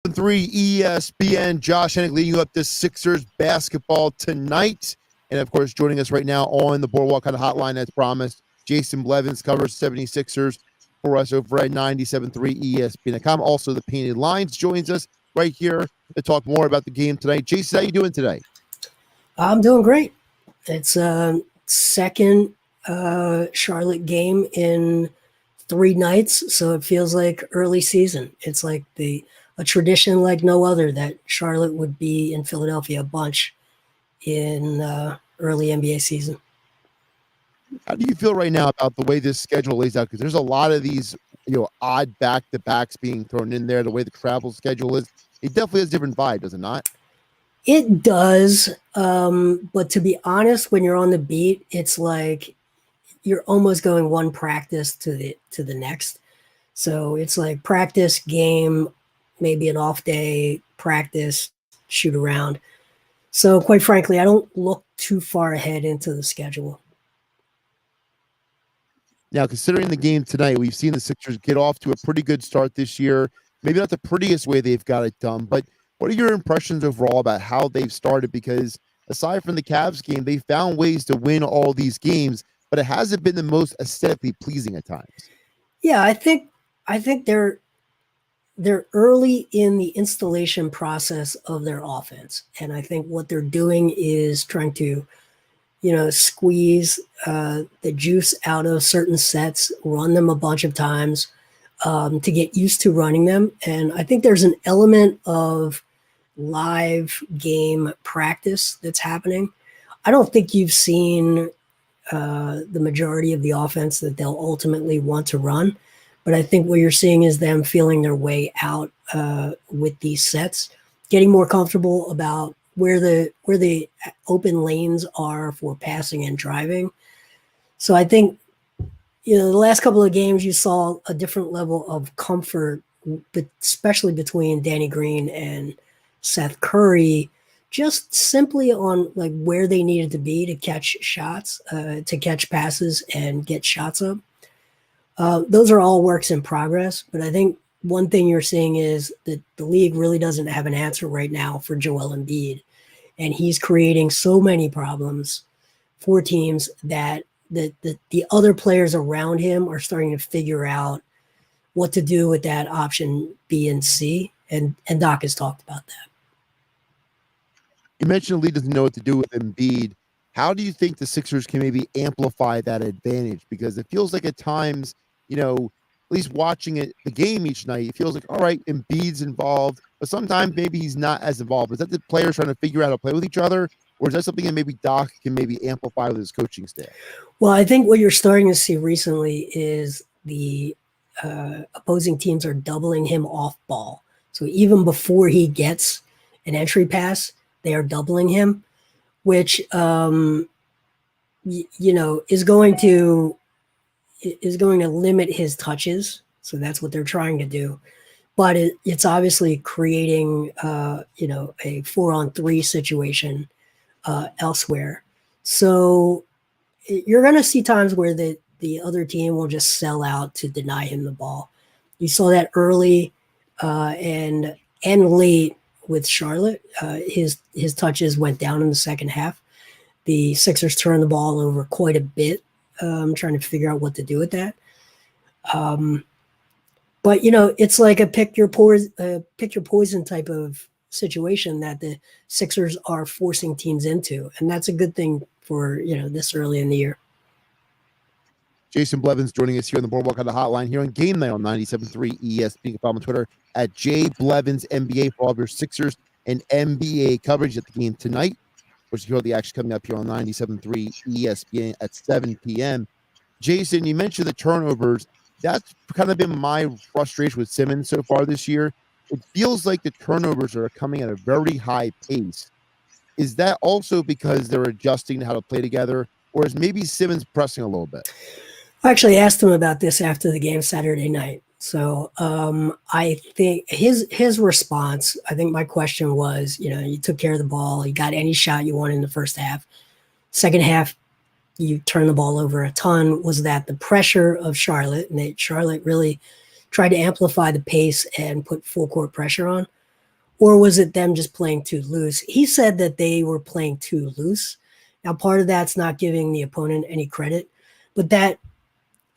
3 ESPN. Josh Hennick leading you up to Sixers basketball tonight. And, of course, joining us right now on the Boardwalk kind of hotline as promised, Jason Blevins covers 76ers for us over at 97.3 ESPN.com. Also, the Painted Lines joins us right here to talk more about the game tonight. Jason, how you doing today? I'm doing great. It's a second Charlotte game in 3 nights, so it feels like early season. It's like a tradition like no other that Charlotte would be in Philadelphia a bunch in early NBA season. How do you feel right now about the way this schedule lays out? Because there's a lot of these, odd back-to-backs being thrown in there. The way the travel schedule is, it definitely has a different vibe, does it not? It does, but to be honest, when you're on the beat, it's like you're almost going one practice to the next. So it's like practice, game, maybe an off day, practice, shoot around. So quite frankly, I don't look too far ahead into the schedule. Now, considering the game tonight, we've seen the Sixers get off to a pretty good start this year. Maybe not the prettiest way they've got it done, but what are your impressions overall about how they've started? Because aside from the Cavs game, they found ways to win all these games, but it hasn't been the most aesthetically pleasing at times. Yeah, I think they're early in the installation process of their offense, and I think what they're doing is trying to squeeze the juice out of certain sets, run them a bunch of times to get used to running them. And I think there's an element of live game practice that's happening. I don't think you've seen the majority of the offense that they'll ultimately want to run, but I think what you're seeing is them feeling their way out with these sets, getting more comfortable about where the open lanes are for passing and driving. So I think, the last couple of games you saw a different level of comfort, but especially between Danny Green and Seth Curry, just simply on like where they needed to be to catch shots, to catch passes and get shots up. Those are all works in progress, but I think one thing you're seeing is that the league really doesn't have an answer right now for Joel Embiid. And he's creating so many problems for teams that the other players around him are starting to figure out what to do with that option B and C. And Doc has talked about that. You mentioned the league doesn't know what to do with Embiid. How do you think the Sixers can maybe amplify that advantage? Because it feels like at times, at least watching the game each night, it feels like, all right, Embiid's involved, but sometimes maybe he's not as involved. Is that the players trying to figure out how to play with each other? Or is that something that maybe Doc can maybe amplify with his coaching staff? Well, I think what you're starting to see recently is the opposing teams are doubling him off ball. So even before he gets an entry pass, they are doubling him, which, is going to limit his touches. So that's what they're trying to do. But it's obviously creating, a 4-on-3 situation elsewhere. So you're going to see times where the other team will just sell out to deny him the ball. You saw that early and late with Charlotte. His touches went down in the second half. The Sixers turned the ball over quite a bit, trying to figure out what to do with that. But it's like a pick your poison type of situation that the Sixers are forcing teams into, and that's a good thing for this early in the year. Jason Blevins joining us here on the Boardwalk on the Hotline here on Game Night on 97.3 ESPN. You can follow him on Twitter at JBlevinsNBA for all of your Sixers and NBA coverage at the game tonight. Which you hear the action coming up here on 97.3 ESPN at 7 p.m. Jason, you mentioned the turnovers. That's kind of been my frustration with Simmons so far this year. It feels like the turnovers are coming at a very high pace. Is that also because they're adjusting to how to play together, or is maybe Simmons pressing a little bit? I actually asked him about this after the game Saturday night. So I think his response, I think my question was, you took care of the ball. You got any shot you wanted in the first half. Second half, you turned the ball over a ton. Was that the pressure of Charlotte? And Charlotte really tried to amplify the pace and put full court pressure on. or was it them just playing too loose? He said that they were playing too loose. Now, part of that's not giving the opponent any credit, but that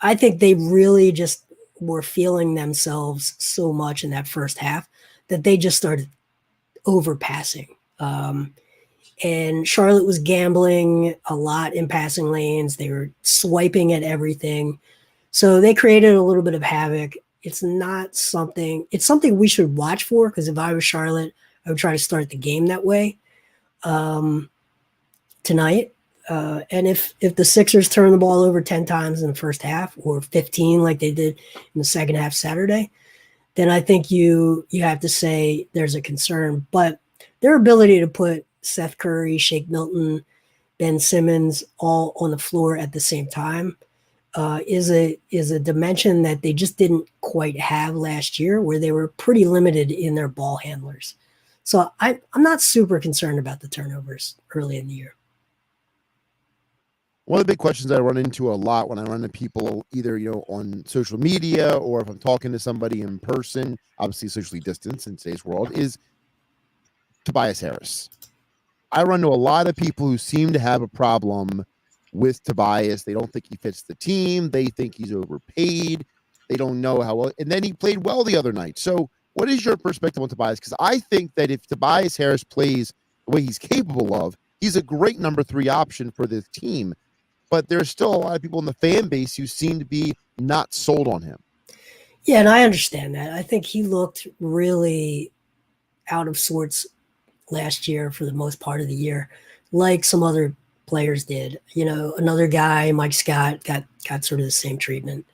I think they really just were feeling themselves so much in that first half that they just started overpassing. And Charlotte was gambling a lot in passing lanes. They were swiping at everything. So they created a little bit of havoc. It's something we should watch for, because if I was Charlotte, I would try to start the game that way tonight. And if the Sixers turn the ball over 10 times in the first half, or 15 like they did in the second half Saturday, then I think you have to say there's a concern. But their ability to put Seth Curry, Shake Milton, Ben Simmons all on the floor at the same time is a dimension that they just didn't quite have last year, where they were pretty limited in their ball handlers. So I'm not super concerned about the turnovers early in the year. One of the big questions I run into a lot when I run into people, either on social media or if I'm talking to somebody in person, obviously socially distanced in today's world, is Tobias Harris. I run to a lot of people who seem to have a problem with Tobias. They don't think he fits the team. They think he's overpaid. They don't know how well. And then he played well the other night. So what is your perspective on Tobias? Because I think that if Tobias Harris plays the way he's capable of, he's a great number 3 option for this team. But there's still a lot of people in the fan base who seem to be not sold on him. Yeah, and I understand that. I think he looked really out of sorts last year for the most part of the year, like some other players did. Another guy, Mike Scott, got sort of the same treatment.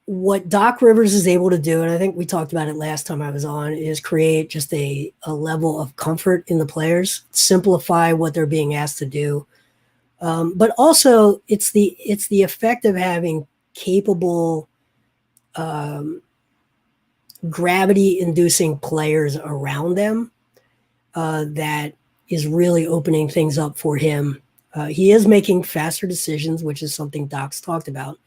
What Doc Rivers is able to do, and I think we talked about it last time I was on, is create just a level of comfort in the players, simplify what they're being asked to do. But also it's the effect of having capable gravity-inducing players around them that is really opening things up for him. He is making faster decisions, which is something Doc's talked about.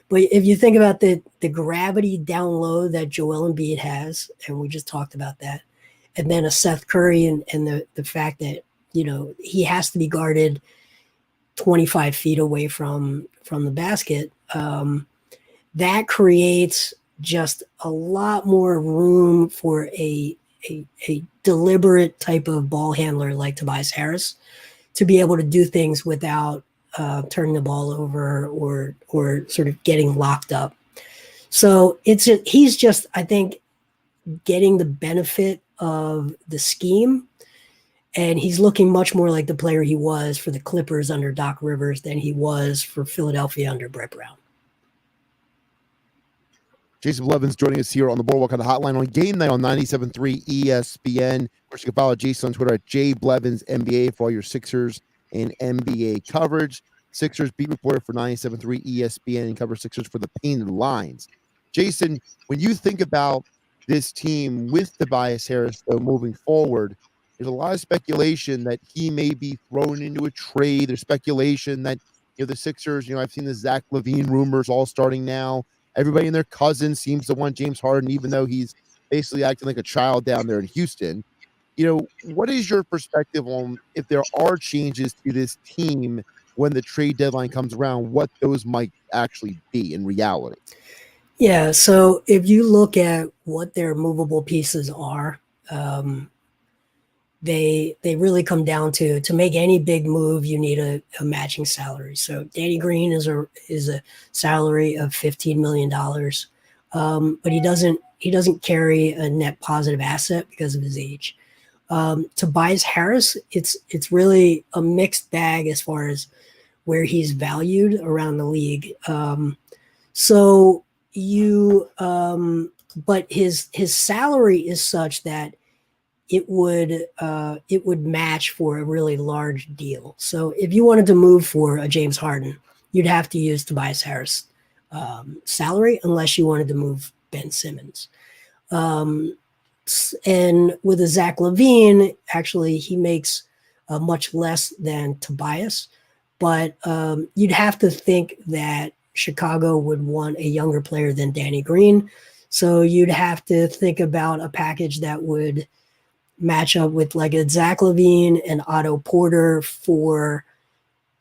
But if you think about the gravity down low that Joel Embiid has, and we just talked about that, and then a Seth Curry and the fact that, he has to be guarded 25 feet away from the basket, that creates just a lot more room for a deliberate type of ball handler like Tobias Harris to be able to do things without turning the ball over or sort of getting locked up. So he's just, I think, getting the benefit of the scheme, and he's looking much more like the player he was for the Clippers under Doc Rivers than he was for Philadelphia under Brett Brown. Jason Blevins joining us here on the Boardwalk on the Hotline on Game Night on 97.3 ESPN. Of course, you can follow Jason on Twitter at JBlevinsNBA for all your Sixers and NBA coverage. Sixers beat reporter for 97.3 ESPN and covers Sixers for the Painted Lines. Jason, when you think about this team with Tobias Harris, though, moving forward, there's a lot of speculation that he may be thrown into a trade. There's speculation that the Sixers, I've seen the Zach LaVine rumors all starting now. Everybody and their cousin seems to want James Harden, even though he's basically acting like a child down there in Houston. What is your perspective on if there are changes to this team when the trade deadline comes around, what those might actually be in reality? Yeah, so if you look at what their movable pieces are, they really come down to make any big move, you need a matching salary. So Danny Green is a salary of $15 million, but he doesn't carry a net positive asset because of his age. Tobias Harris, it's really a mixed bag as far as where he's valued around the league. But his salary is such that it would match for a really large deal. So if you wanted to move for a James Harden, you'd have to use Tobias Harris salary, unless you wanted to move Ben Simmons. And with a Zach LaVine, actually, he makes much less than Tobias. But you'd have to think that Chicago would want a younger player than Danny Green. So you'd have to think about a package that would match up with like a Zach LaVine and Otto Porter for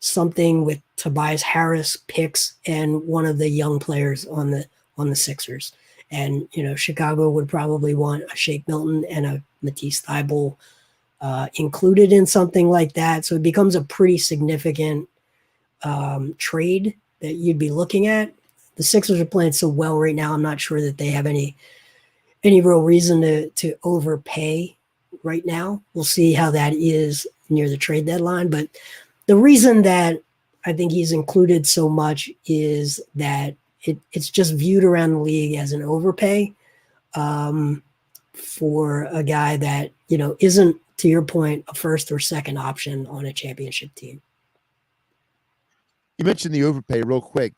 something with Tobias Harris picks and one of the young players on the Sixers. And Chicago would probably want a Shake Milton and a Matisse Thybulle included in something like that. So it becomes a pretty significant trade that you'd be looking at. The Sixers are playing so well right now. I'm not sure that they have any real reason to overpay right now. We'll see how that is near the trade deadline. But the reason that I think he's included so much is that it's just viewed around the league as an overpay for a guy that, isn't, to your point, a first or second option on a championship team. You mentioned the overpay real quick.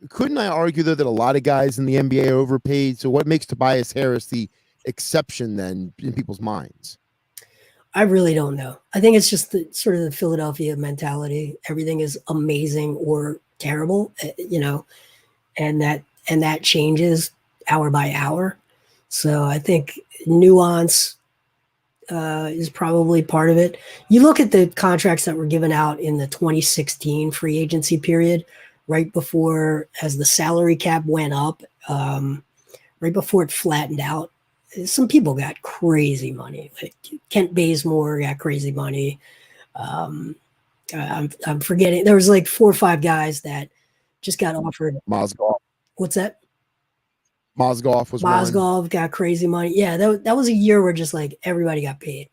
Couldn't I argue, though, that a lot of guys in the NBA are overpaid? So what makes Tobias Harris the exception then in people's minds? I really don't know. I think it's just sort of the Philadelphia mentality. Everything is amazing or terrible, and that changes hour by hour. So I think nuance is probably part of it. You look at the contracts that were given out in the 2016 free agency period, right before, as the salary cap went up, right before it flattened out. Some people got crazy money. Like Kent Bazemore got crazy money. I'm forgetting. There was like 4 or 5 guys that just got offered. Mozgov. What's that? Mozgov was Mozgov one. got crazy money. Yeah, that was a year where just like everybody got paid.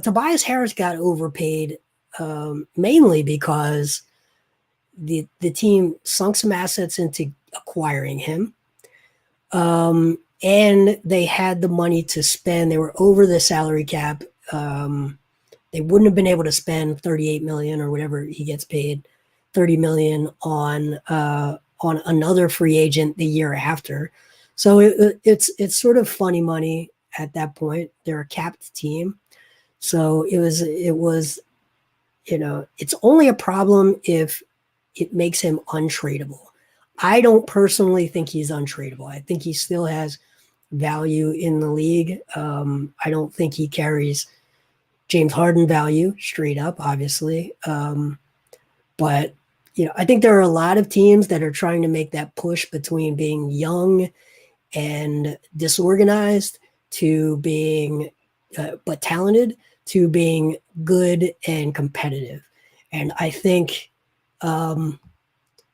Tobias Harris got overpaid mainly because the team sunk some assets into acquiring him. And they had the money to spend. They were over the salary cap. They wouldn't have been able to spend $38 million or whatever he gets paid, $30 million on another free agent the year after. So it's sort of funny money at that point. They're a capped team, so it was it's only a problem if it makes him untradeable. I don't personally think he's untradeable. I think he still has value in the league. I don't think he carries James Harden value straight up, obviously. But I think there are a lot of teams that are trying to make that push between being young and disorganized to being, but talented, to being good and competitive. And I think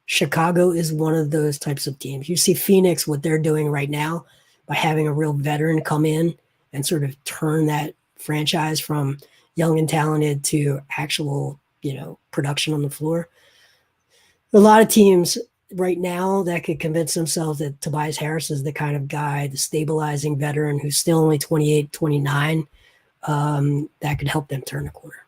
Chicago is one of those types of teams. You see Phoenix, what they're doing right now by having a real veteran come in and sort of turn that franchise from young and talented to actual, production on the floor. A lot of teams right now that could convince themselves that Tobias Harris is the kind of guy, the stabilizing veteran who's still only 28, 29, that could help them turn the corner.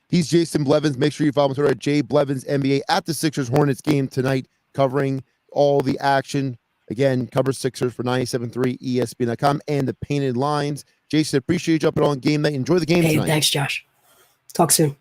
He's Jason Blevins. Make sure you follow him on Twitter at @JBlevinsNBA at the Sixers Hornets game tonight, covering all the action. Again, cover Sixers for 97.3 ESPN.com and the Painted Lines. Jason, appreciate you jumping on game night. Enjoy the game tonight. Thanks, Josh. Talk soon.